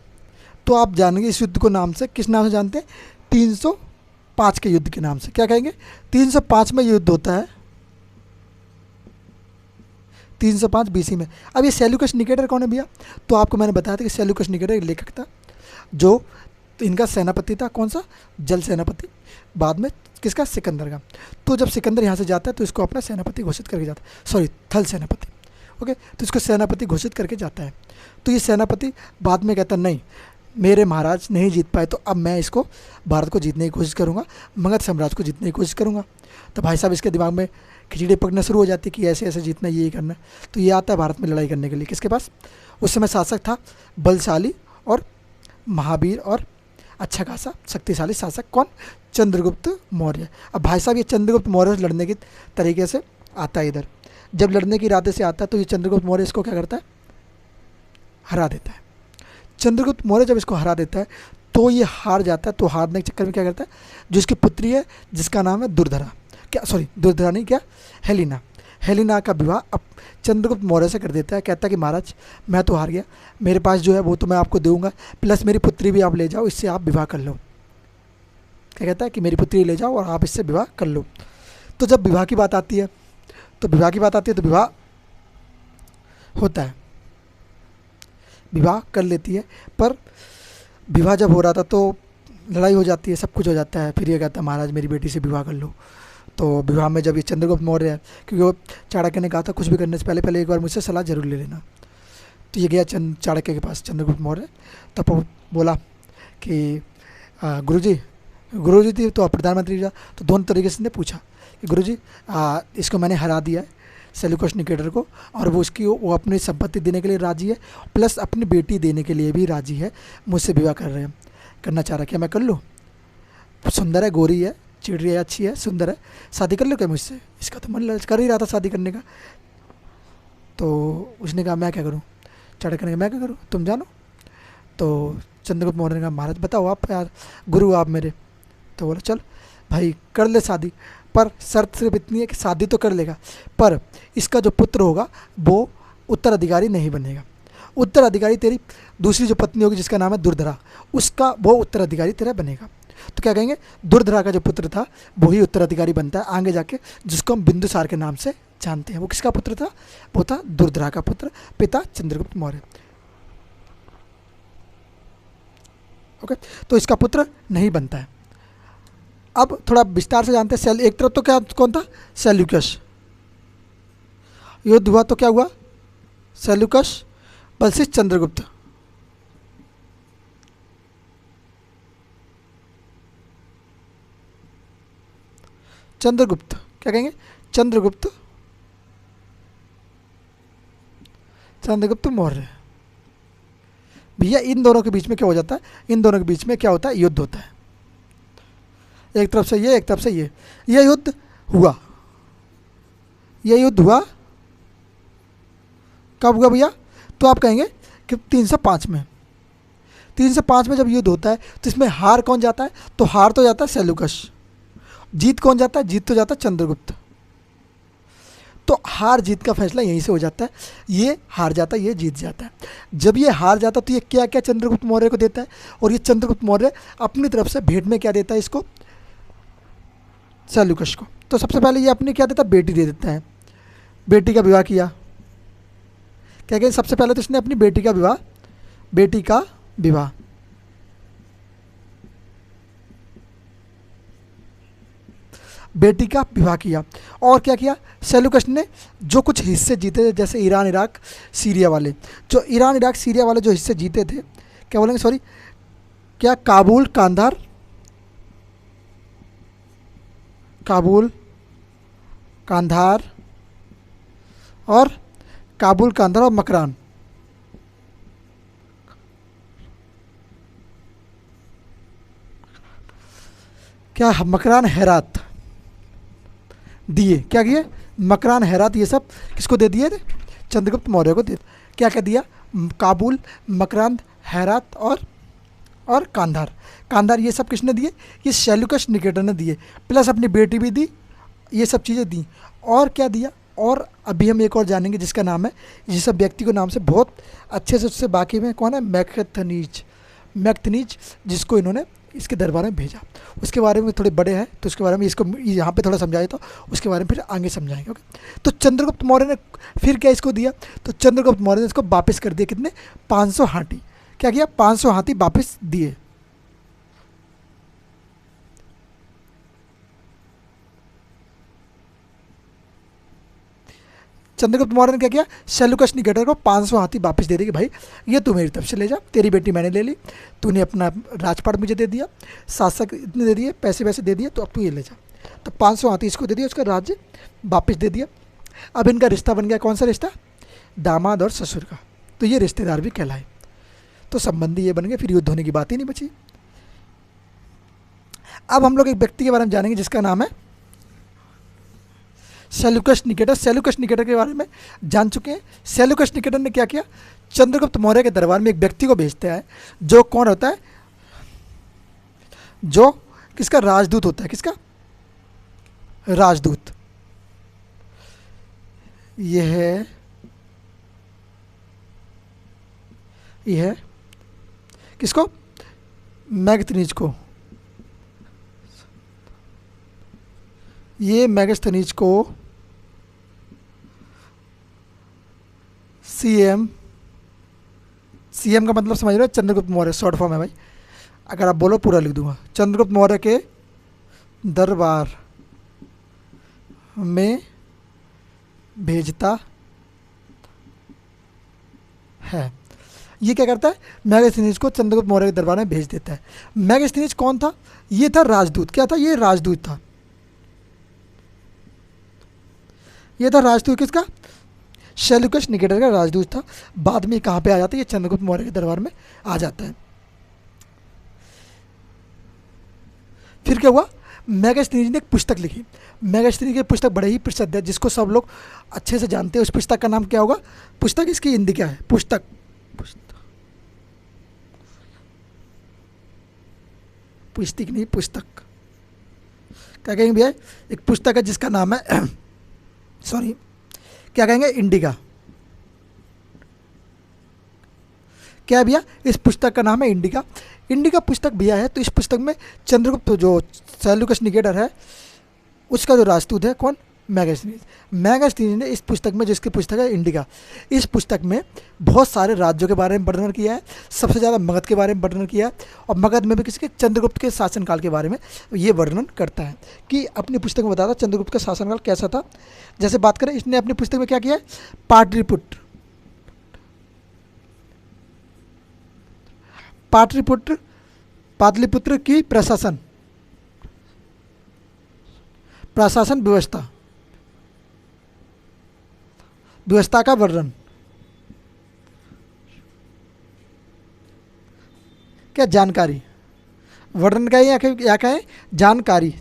तो आप जानेंगे इस युद्ध को नाम से, किस नाम से जानते हैं? 305 के युद्ध के नाम से। क्या कहेंगे? 305 में युद्ध होता है, 305 बीसी में। अब ये सेल्यूकस निकेटर कौन है भैया? तो आपको मैंने बताया था कि सेल्यूकस निकेटर एक लेखक था जो इनका सेनापति था। कौन सा? जल सेनापति, बाद में किसका? सिकंदर का। तो जब सिकंदर यहाँ से जाता है तो इसको अपना सेनापति घोषित करके जाता है, सॉरी थल सेनापति। ओके, तो इसको सेनापति घोषित करके जाता है। तो ये सेनापति बाद में कहता नहीं, मेरे महाराज नहीं जीत पाए तो अब मैं इसको भारत को जीतने की कोशिश करूँगा, मगध साम्राज्य को जीतने की कोशिश करूँगा। तो भाई साहब इसके दिमाग में खिचड़ी पकना शुरू हो जाती है कि ऐसे ऐसे जीतना, ये करना। तो ये आता है भारत में लड़ाई करने के लिए। किसके पास? उस समय शासक था बलशाली और महावीर और अच्छा खासा शक्तिशाली शासक। कौन? चंद्रगुप्त मौर्य। अब भाई साहब ये चंद्रगुप्त मौर्य से लड़ने के तरीके से आता है इधर। जब लड़ने के इरादे से आता है तो ये चंद्रगुप्त मौर्य इसको क्या करता है? हरा देता है। चंद्रगुप्त मौर्य जब इसको हरा देता है तो ये हार जाता है। तो हारने के चक्कर में क्या करता है, जो इसकी पुत्री है जिसका नाम है दुर्धरा, क्या सॉरी दुर्धरा नहीं, क्या हेलेना, हेलेना का विवाह अब चंद्रगुप्त मौर्य से कर देता है। कहता है कि महाराज मैं तो हार गया, मेरे पास जो है वो तो मैं आपको दूंगा, प्लस मेरी पुत्री भी आप ले जाओ, इससे आप विवाह कर लो। क्या कहता है कि मेरी पुत्री ले जाओ और आप इससे विवाह कर लो। तो जब विवाह की बात आती है तो विवाह होता है, विवाह कर लेती है। पर विवाह जब हो रहा था तो लड़ाई हो जाती है, सब कुछ हो जाता है। फिर ये कहता है महाराज मेरी बेटी से विवाह कर लो। तो विवाह में जब ये चंद्रगुप्त मौर्य है, क्योंकि वो चाणक्य ने कहा था कुछ भी करने से पहले एक बार मुझसे सलाह जरूर ले लेना। तो ये गया चाणक्य के पास चंद्रगुप्त मौर्य। तब वो बोला कि गुरुजी थी तो प्रधानमंत्री था। तो दोनों तरीके से ने पूछा कि गुरुजी इसको मैंने हरा दिया है सेल्यूकस निकेटर को, और वो अपनी संपत्ति देने के लिए राजी है, प्लस अपनी बेटी देने के लिए भी राजी है, मुझसे विवाह करना चाह रहा है। क्या मैं कर लूँ? सुंदर है, गोरी है, चिड़ी है, अच्छी है, सुंदर है, शादी कर लो क्या मुझसे? इसका तो मन कर ही रहा था शादी करने का। तो उसने कहा मैं क्या करूँ? चाणक्य ने कहा मैं क्या करूँ, तुम जानो। तो चंद्रगुप्त मौर्य ने कहा महाराज बताओ आप, यार गुरु आप मेरे। तो बोला चल भाई कर ले शादी, पर शर्त सिर्फ इतनी है कि शादी तो कर लेगा, पर इसका जो पुत्र होगा वो उत्तराधिकारी नहीं बनेगा। उत्तराधिकारी तेरी दूसरी जो पत्नी होगी जिसका नाम है दुर्धरा, उसका वो उत्तराधिकारी तेरा बनेगा। तो क्या कहेंगे? दुर्धरा का जो पुत्र था वो ही उत्तराधिकारी बनता है आगे जाके, जिसको हम बिंदुसार के नाम से जानते हैं। वो किसका पुत्र था? वो था दुर्धरा का पुत्र, पिता चंद्रगुप्त मौर्य। ओके, तो इसका पुत्र नहीं बनता है। अब थोड़ा विस्तार से जानते हैं। एक तरफ तो क्या कौन था? सेल्यूकस। युद्ध हुआ तो क्या हुआ? Seleucus versus Chandragupta. चंद्रगुप्त क्या कहेंगे? चंद्रगुप्त मौर्य। भैया इन दोनों के बीच में क्या हो जाता है? इन दोनों के बीच में क्या होता है? युद्ध होता है। एक तरफ से ये, एक तरफ से ये। यह युद्ध हुआ कब हुआ भैया? तो आप कहेंगे कि 305 में। 305 में जब युद्ध होता है तो इसमें हार कौन जाता है? तो हार तो जाता है सेल्यूकस। जीत कौन जाता है? जीत तो जाता है चंद्रगुप्त। तो हार जीत का फैसला यहीं से हो जाता है। ये हार जाता है, ये जीत जाता है। जब ये हार जाता है तो ये क्या क्या चंद्रगुप्त मौर्य को देता है, और ये चंद्रगुप्त मौर्य अपनी तरफ से भेंट में क्या देता है इसको? सेल्यूकस को। तो सबसे पहले ये अपनी क्या देता है? बेटी दे देता है। बेटी का विवाह किया। क्या कहें? सबसे पहले तो इसने अपनी बेटी का विवाह बेटी का विवाह किया। और क्या किया सेल्यूकस ने, जो कुछ हिस्से जीते थे जैसे ईरान इराक सीरिया वाले, जो ईरान इराक सीरिया वाले जो हिस्से जीते थे, क्या बोलेंगे सॉरी, क्या काबुल कांधार, काबुल कांधार और काबुल कांधार और मकरान, क्या मकरान हेरात दिए, क्या किए मकरान हेरात ये सब किसको दे दिए थे, चंद्रगुप्त मौर्य को दे। क्या क्या दिया, काबुल मकरान हेरात और कांधार, कांधार ये सब किसने दिए, ये सेल्यूकस निकेटर ने दिए, प्लस अपनी बेटी भी दी, ये सब चीज़ें दी। और क्या दिया, और अभी हम एक और जानेंगे जिसका नाम है, जिस सब व्यक्ति को नाम से बहुत अच्छे से उससे बाकी में कौन है, मैक्थनीज, मैक्थनीज जिसको इन्होंने इसके दरबार में भेजा। उसके बारे में थोड़े बड़े हैं तो उसके बारे में इसको यहाँ पे थोड़ा समझाए, तो उसके बारे में फिर आगे समझाएंगे। ओके, तो चंद्रगुप्त मौर्य ने फिर क्या इसको दिया, तो चंद्रगुप्त मौर्य ने इसको वापस कर दिया, कितने 500 हाथी, क्या किया 500 हाथी वापस दिए। चंद्रगुप्त मौर्य ने क्या किया, सेल्यूकस निकेटर को 500 हाथी वापस दे दी कि भाई ये तू मेरी तरफ से ले जा, तेरी बेटी मैंने ले ली, तूने अपना राजपाट मुझे दे दिया, शासक इतने दे दिए, पैसे वैसे दे दिए, तो अब तू ये ले जा। तो 500 हाथी इसको दे दिया, उसका राज्य वापस दे दिया। अब इनका रिश्ता बन गया, कौन सा रिश्ता, दामाद और ससुर का, तो ये रिश्तेदार भी कहलाए, तो संबंधी ये बन गए, फिर युद्ध होने की बात ही नहीं बची। अब हम लोग एक व्यक्ति के बारे में जानेंगे जिसका नाम है सेल्यूकस निकेटर। सेल्यूकस निकेटर के बारे में जान चुके हैं। सेल्यूकस निकेटर ने क्या किया, चंद्रगुप्त मौर्य के दरबार में एक व्यक्ति को भेजता है, जो कौन होता है, जो किसका राजदूत होता है, किसका राजदूत, यह है किसको, मैगस्थनीज को, ये मैगस्थनीज को सीएम, सीएम का मतलब समझ रहे हो, चंद्रगुप्त मौर्य शॉर्ट फॉर्म है भाई, अगर आप बोलो पूरा लिख दूंगा, चंद्रगुप्त मौर्य के दरबार में भेजता है। ये क्या करता है, मैगस्थनीज को चंद्रगुप्त मौर्य के दरबार में भेज देता है। मैगस्थनीज कौन था, ये था राजदूत, क्या था, ये राजदूत था, ये था राजदूत किसका, सेल्यूकस निकेटर का राजदूत था। बाद में कहाँ पे आ जाता है, ये चंद्रगुप्त मौर्य के दरबार में आ जाता है। फिर क्या हुआ, मैगस्थनीज ने एक पुस्तक लिखी। मैगस्थनीज की पुस्तक बड़े ही प्रसिद्ध है, जिसको सब लोग अच्छे से जानते हैं। उस पुस्तक का नाम क्या होगा, पुस्तक इसकी हिंदी क्या है, पुस्तक, पुस्तक नहीं पुस्तक, क्या कहेंगे भैया, एक पुस्तक है जिसका नाम है सॉरी क्या कहेंगे, इंडिका। क्या भैया, इस पुस्तक का नाम है इंडिका। इंडिका पुस्तक भैया है, तो इस पुस्तक में चंद्रगुप्त जो सेल्यूकस निकेटर है उसका जो राजदूत है कौन, मैगस्थनीज। मैगस्थनीज ने इस पुस्तक में, जिसकी पुस्तक है इंडिका, इस पुस्तक में बहुत सारे राज्यों के बारे में वर्णन किया है। सबसे ज़्यादा मगध के बारे में वर्णन किया है, और मगध में भी किसके, चंद्रगुप्त के शासनकाल के बारे में ये वर्णन करता है, कि अपनी पुस्तक में बताता चंद्रगुप्त का शासनकाल कैसा था। जैसे बात करें, इसने अपनी पुस्तक में क्या किया है, पाटलिपुत्र, पाटलिपुत्र, पाटलिपुत्र की प्रशासन, प्रशासन व्यवस्था, व्यवस्था का वर्णन, क्या जानकारी, वर्णन का या क्या है, जानकारी।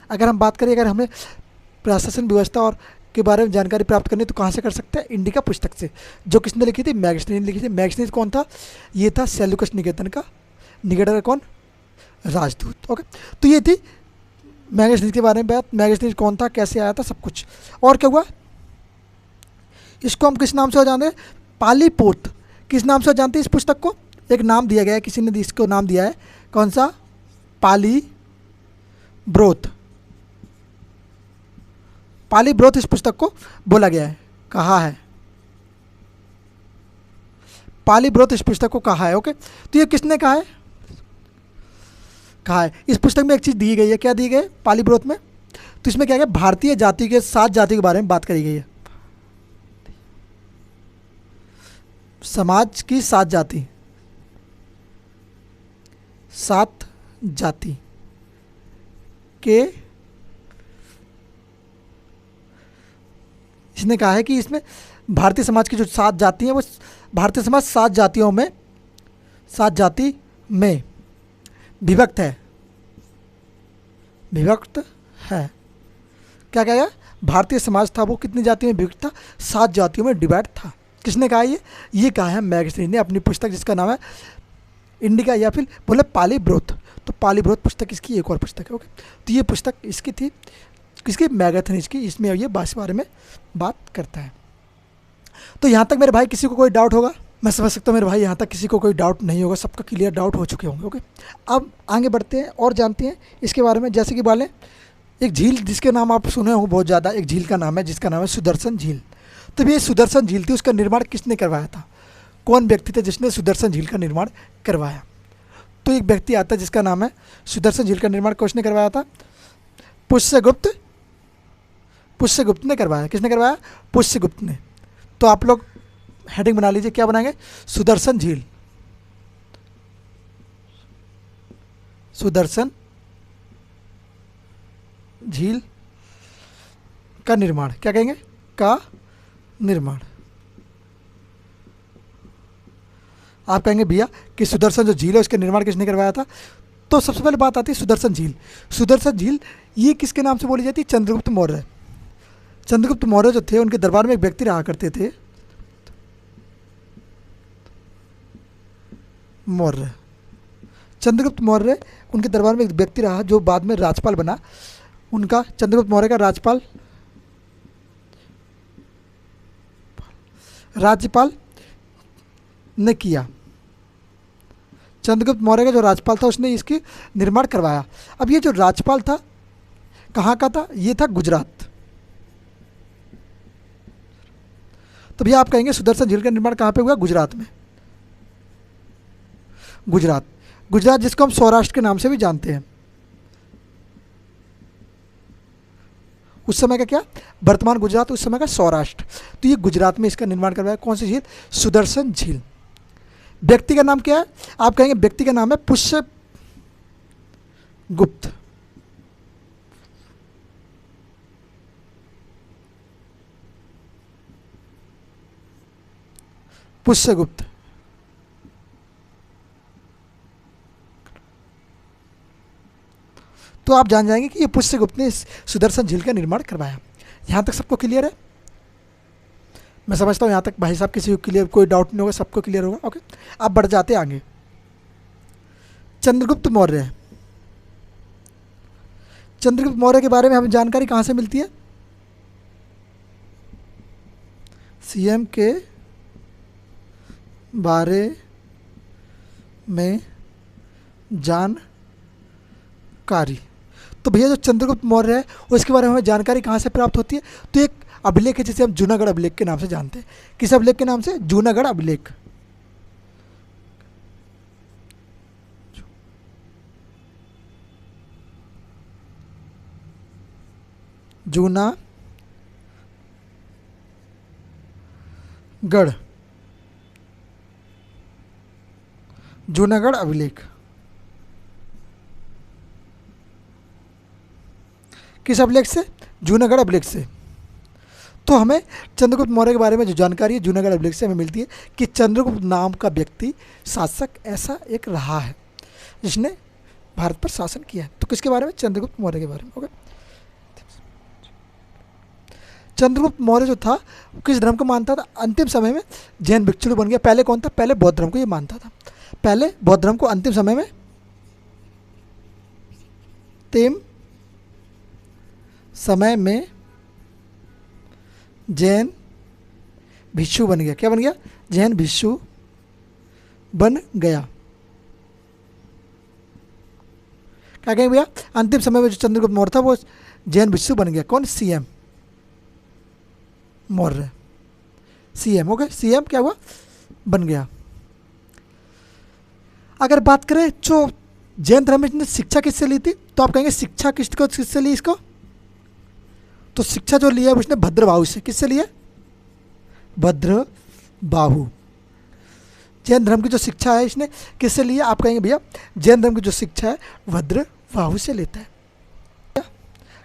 अगर हम बात करें, अगर हमें प्रशासन व्यवस्था और के बारे में जानकारी प्राप्त करनी तो कहाँ से कर सकते हैं, इंडिका पुस्तक से, जो किसने लिखी थी, मैगस्थनीज ने लिखी थी। मैगस्थनीज कौन था, ये था सेल्यूकस निकेतन का, निकेटर का कौन, राजदूत। ओके, तो ये थी मैगस्थनीज के बारे में बात, मैगस्थनीज कौन था, कैसे आया था, सब कुछ। और क्या हुआ, इसको हम किस नाम से जानते हैं, पालीपोत, किस नाम से जानते हैं इस पुस्तक को, एक नाम दिया गया है, किसी ने इसको नाम दिया है, कौन सा, पाली ब्रोथ, पाली ब्रोथ इस पुस्तक को बोला गया है, कहा है, पाली ब्रोथ इस पुस्तक को कहा है। ओके, तो ये किसने कहा है, कहा है। इस पुस्तक में एक चीज़ दी गई है, क्या दी गई है पाली ब्रोथ में? तो इसमें क्या है, भारतीय जाति के 7 जातियों के बारे में बात करी गई है। समाज की 7 जाति, 7 जाति के, इसने कहा है कि इसमें भारतीय समाज की जो 7 जाति हैं वो भारतीय समाज 7 जातियों में, 7 जाति में विभक्त है, विभक्त है। क्या कहा गया? भारतीय समाज था वो कितनी जातियों में विभक्त था? 7 जातियों में डिवाइड था। किसने कहा ये कहा है मैगस्टीन ने अपनी पुस्तक जिसका नाम है इंडिका, या फिर बोले पाली ब्रोथ। तो पाली ब्रोथ पुस्तक इसकी एक और पुस्तक है। ओके, तो ये पुस्तक इसकी थी, किसकी? मैगस्थनीज की। इसमें ये बारे में बात करता है। तो यहाँ तक मेरे भाई किसी को कोई डाउट होगा? मैं समझ सकता हूँ मेरे भाई यहाँ तक किसी को कोई डाउट नहीं होगा, सबका क्लियर डाउट हो चुके होंगे। ओके, अब आगे बढ़ते हैं और जानते हैं इसके बारे में। जैसे कि बोलें एक झील जिसके नाम आप सुने होंगे बहुत ज़्यादा, एक झील का नाम है जिसका नाम है सुदर्शन झील। तो ये सुदर्शन झील थी, उसका निर्माण किसने करवाया था? कौन व्यक्ति थे जिसने सुदर्शन झील का निर्माण करवाया? तो एक व्यक्ति आता है जिसका नाम है, सुदर्शन झील का निर्माण किसने करवाया था? पुष्यगुप्त, पुष्यगुप्त ने करवाया। किसने करवाया? पुष्यगुप्त ने। तो आप लोग हेडिंग बना लीजिए, क्या बनाएंगे? सुदर्शन झील, सुदर्शन झील का निर्माण, क्या कहेंगे? का निर्माण। आप कहेंगे भैया कि सुदर्शन जो झील है उसका निर्माण किसने करवाया था? तो सबसे पहले बात आती है सुदर्शन झील। सुदर्शन झील ये किसके नाम से बोली जाती है? चंद्रगुप्त मौर्य। चंद्रगुप्त मौर्य जो थे उनके दरबार में एक व्यक्ति रहा करते थे, मौर्य। चंद्रगुप्त मौर्य, उनके दरबार में एक व्यक्ति रहा जो बाद में राज्यपाल बना। उनका चंद्रगुप्त मौर्य का राज्यपाल ने किया। चंद्रगुप्त मौर्य का जो राज्यपाल था उसने इसकी निर्माण करवाया। अब ये जो राज्यपाल था कहाँ का था? ये था गुजरात। तो भैया आप कहेंगे सुदर्शन झील का निर्माण कहाँ पे हुआ? गुजरात में। गुजरात, गुजरात जिसको हम सौराष्ट्र के नाम से भी जानते हैं। उस समय का क्या? वर्तमान गुजरात, उस समय का सौराष्ट्र। तो ये गुजरात में इसका निर्माण करवाया। कौन सी झील? सुदर्शन झील। व्यक्ति का नाम क्या है? आप कहेंगे व्यक्ति का नाम है पुष्यगुप्त। पुष्यगुप्त। तो आप जान जाएंगे कि ये पुष्यगुप्त ने इस सुदर्शन झील का निर्माण करवाया। यहाँ तक सबको क्लियर है? मैं समझता हूँ यहाँ तक भाई साहब किसी को क्लियर, कोई डाउट नहीं होगा, सबको क्लियर होगा। ओके, अब बढ़ जाते हैं आगे। चंद्रगुप्त मौर्य। चंद्रगुप्त मौर्य के बारे में हमें जानकारी कहाँ से मिलती है? सीएम के बारे में जानकारी। तो भैया जो चंद्रगुप्त मौर्य है उसके बारे में हमें जानकारी कहाँ से प्राप्त होती है? तो एक अभिलेख है जिसे हम जूनागढ़ अभिलेख के नाम से जानते हैं। किस अभिलेख के नाम से? जूनागढ़ अभिलेख। जूनागढ़, जूनागढ़ अभिलेख। किस अभिलेख से? जूनागढ़ अभिलेख से। तो हमें चंद्रगुप्त मौर्य के बारे में जो जानकारी है जूनागढ़ अभिलेख से हमें मिलती है कि चंद्रगुप्त नाम का व्यक्ति, शासक ऐसा एक रहा है जिसने भारत पर शासन किया है। तो किसके बारे में? चंद्रगुप्त मौर्य के बारे में। ओके, चंद्रगुप्त मौर्य जो था किस धर्म को मानता था? अंतिम समय में जैन भिक्षु बन गया। पहले कौन था? पहले बौद्ध धर्म को ये मानता था। पहले बौद्ध धर्म को, अंतिम समय में जैन भिक्षु बन गया। क्या बन गया? जैन भिक्षु बन गया। क्या कहेंगे भैया? अंतिम समय में जो चंद्रगुप्त मौर्य था वो जैन भिक्षु बन गया। कौन? CM Maurya, CM. Okay, CM क्या हुआ? बन गया। अगर बात करें जो जैन धर्म में इसने शिक्षा किससे ली थी? तो आप कहेंगे शिक्षा किससे ली इसको? तो शिक्षा जो लिया है उसने भद्रबाहु से। किससे लिया? भद्रबाहु। जैन धर्म की जो शिक्षा है इसने किससे लिया? आप कहेंगे भैया जैन धर्म की जो शिक्षा है भद्रबाहु से लेता है।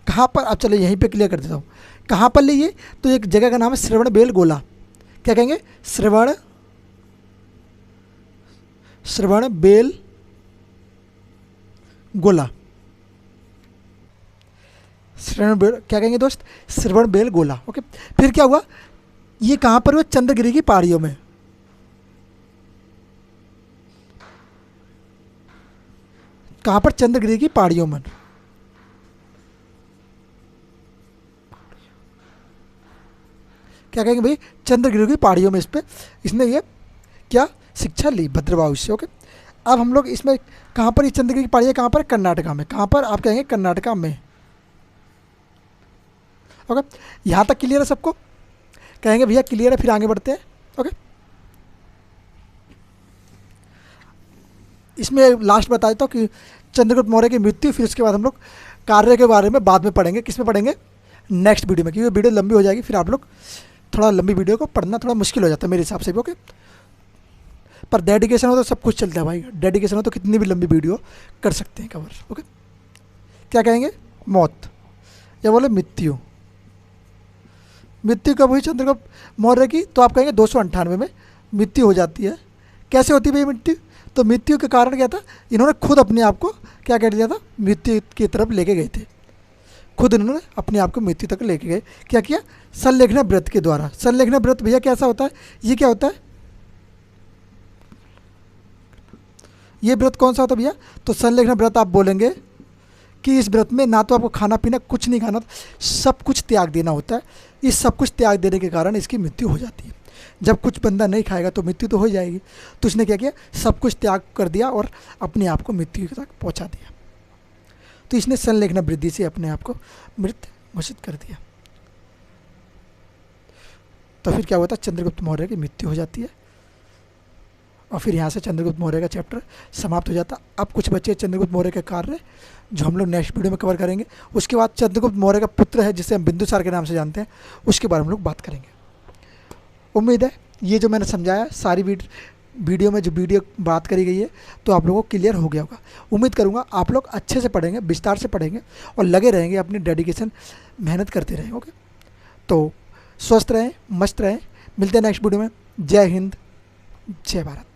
कहाँ पर? अब चलो यहीं पे क्लियर कर देता हूँ कहाँ पर ली है। तो एक जगह का नाम है श्रवणबेलगोला। क्या कहेंगे? श्रवणबेलगोला। क्या कहेंगे दोस्त? श्रवणबेलगोला। ओके, फिर क्या हुआ? ये कहाँ पर हुआ? चंद्रगिरी की पहाड़ियों में। कहाँ पर? चंद्रगिरी की पहाड़ियों में। क्या कहेंगे भाई? चंद्रगिरी की पहाड़ियों में इसने ये क्या शिक्षा ली? भद्रबाहु से। ओके, अब हम लोग इसमें कहाँ पर? ये चंद्रगिरी की पहाड़ियाँ कहाँ पर? कर्नाटका में। कहाँ पर? आप कहेंगे कर्नाटका में। ओके, यहाँ तक क्लियर है सबको? कहेंगे भैया क्लियर है, फिर आगे बढ़ते हैं। ओके, इसमें लास्ट बता देता हूँ कि चंद्रगुप्त मौर्य की मृत्यु, फिर उसके बाद हम लोग कार्य के बारे में बाद में पढ़ेंगे। किस में पढ़ेंगे? नेक्स्ट वीडियो में, क्योंकि वीडियो लंबी हो जाएगी, फिर आप लोग थोड़ा लंबी वीडियो को पढ़ना थोड़ा मुश्किल हो जाता है मेरे हिसाब से भी। ओके, पर डेडिकेशन हो तो सब कुछ चलता है भाई। डेडिकेशन हो तो कितनी भी लंबी वीडियो कर सकते हैं कवर। ओके, क्या कहेंगे? मौत या बोले मृत्यु। मृत्यु कब हुई चंद्रगुप्त मौर्य की? तो आप कहेंगे 298 में मृत्यु हो जाती है। कैसे होती है भाई मृत्यु? तो मृत्यु के कारण क्या था? इन्होंने खुद अपने आप को क्या कर दिया था? मृत्यु की तरफ लेके गए थे। खुद इन्होंने अपने आप को मृत्यु तक लेके गए। क्या किया? संलेखना व्रत के द्वारा। संलेखना व्रत भैया कैसा होता है? ये क्या होता है? ये व्रत कौन सा होता है भैया? तो संलेखना व्रत आप बोलेंगे कि इस व्रत में ना तो आपको खाना पीना कुछ नहीं खाना, सब कुछ त्याग देना होता है। इस सब कुछ त्याग देने के कारण इसकी मृत्यु हो जाती है। जब कुछ बंदा नहीं खाएगा तो मृत्यु तो हो जाएगी। तो इसने क्या किया? सब कुछ त्याग कर दिया और अपने आप को मृत्यु तक पहुंचा दिया। तो इसने संलेखना वृद्धि से अपने आप को मृत घोषित कर दिया। तो फिर क्या होता है? चंद्रगुप्त मौर्य की मृत्यु हो जाती है और फिर यहाँ से चंद्रगुप्त मौर्य का चैप्टर समाप्त हो जाता। अब कुछ बचे चंद्रगुप्त मौर्य के कार्य जो हम लोग नेक्स्ट वीडियो में कवर करेंगे। उसके बाद चंद्रगुप्त मौर्य का पुत्र है जिसे हम बिंदुसार के नाम से जानते हैं, उसके बारे में हम लोग बात करेंगे। उम्मीद है ये जो मैंने समझाया सारी वीडियो में जो वीडियो बात करी गई है तो आप लोगों को क्लियर हो गया होगा। उम्मीद करूँगा आप लोग अच्छे से पढ़ेंगे, विस्तार से पढ़ेंगे और लगे रहेंगे, अपनी डेडिकेशन मेहनत करते रहेंगे। ओके, तो स्वस्थ रहें, मस्त रहें। मिलते हैं नेक्स्ट वीडियो में। जय हिंद, जय भारत।